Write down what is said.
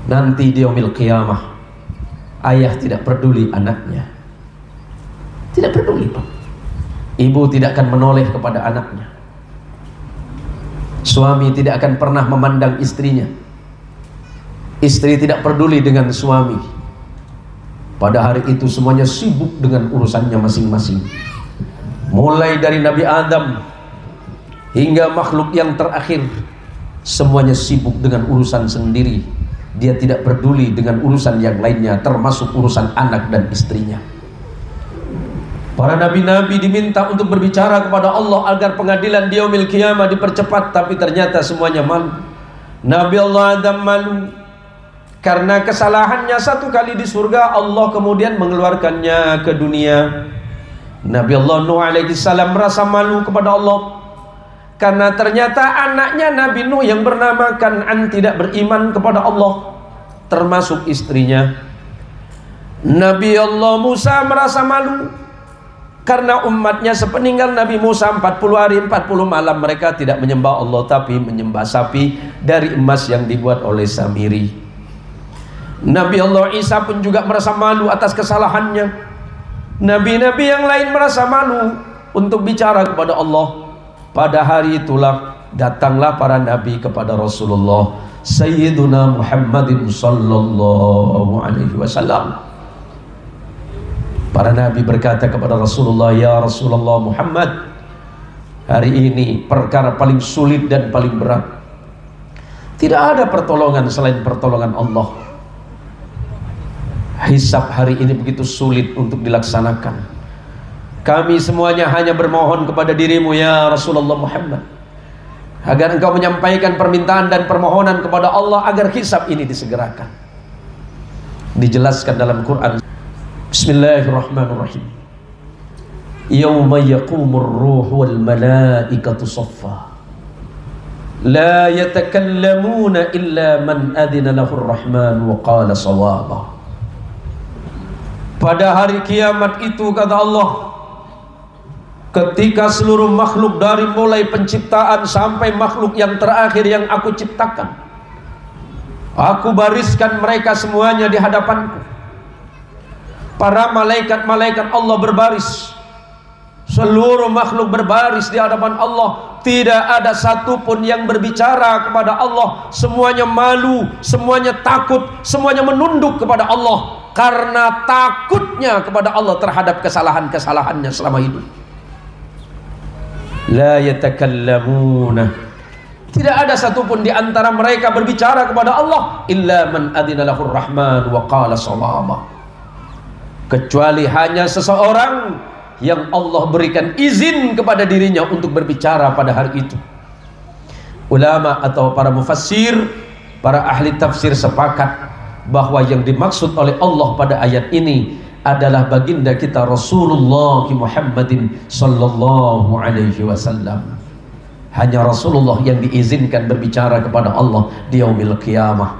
Nanti di yaumil qiyamah ayah tidak peduli anaknya, tidak peduli Pak. Ibu tidak akan menoleh kepada anaknya, suami tidak akan pernah memandang istrinya, istri tidak peduli dengan suami. Pada hari itu semuanya sibuk dengan urusannya masing-masing. Mulai dari Nabi Adam hingga makhluk yang terakhir, semuanya sibuk dengan urusan sendiri. Dia tidak peduli dengan urusan yang lainnya, termasuk urusan anak dan istrinya. Para nabi-nabi diminta untuk berbicara kepada Allah agar pengadilan di yaumil qiyamah dipercepat, tapi ternyata semuanya malu. Nabi Allah Adam malu karena kesalahannya satu kali di surga, Allah kemudian mengeluarkannya ke dunia. Nabi Allah Nuh alaihi salam merasa malu kepada Allah karena ternyata anaknya Nabi Nuh yang bernama Kan'an tidak beriman kepada Allah, termasuk istrinya. Nabi Allah Musa merasa malu karena umatnya sepeninggal Nabi Musa 40 hari 40 malam mereka tidak menyembah Allah, tapi menyembah sapi dari emas yang dibuat oleh Samiri. Nabi Allah Isa pun juga merasa malu atas kesalahannya. Nabi-nabi yang lain merasa malu untuk bicara kepada Allah. Pada hari itulah datanglah para nabi kepada Rasulullah Sayyiduna Muhammadin sallallahu alaihi wasallam. Para nabi berkata kepada Rasulullah, ya Rasulullah Muhammad, hari ini perkara paling sulit dan paling berat. Tidak ada pertolongan selain pertolongan Allah. Hisab hari ini begitu sulit untuk dilaksanakan. Kami semuanya hanya bermohon kepada dirimu ya Rasulullah Muhammad, agar engkau menyampaikan permintaan dan permohonan kepada Allah agar hisab ini disegerakan. Dijelaskan dalam Quran. Bismillahirrahmanirrahim. Yauma yaqumur ruhu wal malaikatu saffa, la yatakallamuna illa man adina lahur rahman wa qala sawaba. Pada hari kiamat itu, kata Allah, ketika seluruh makhluk dari mulai penciptaan sampai makhluk yang terakhir yang aku ciptakan, aku bariskan mereka semuanya di hadapanku. Para malaikat-malaikat Allah berbaris, seluruh makhluk berbaris di hadapan Allah. Tidak ada satupun yang berbicara kepada Allah. Semuanya malu, semuanya takut, semuanya menunduk kepada Allah karena takutnya kepada Allah terhadap kesalahan-kesalahannya selama hidup. La yatakallamuna, tidak ada satupun di antara mereka berbicara kepada Allah illa man adina lahur rahman wa qala sawaba, kecuali hanya seseorang yang Allah berikan izin kepada dirinya untuk berbicara pada hari itu. Ulama atau para mufassir, para ahli tafsir sepakat bahwa yang dimaksud oleh Allah pada ayat ini adalah baginda kita Rasulullah Muhammadin sallallahu alaihi wasallam. Hanya Rasulullah yang diizinkan berbicara kepada Allah di yaumil qiyamah.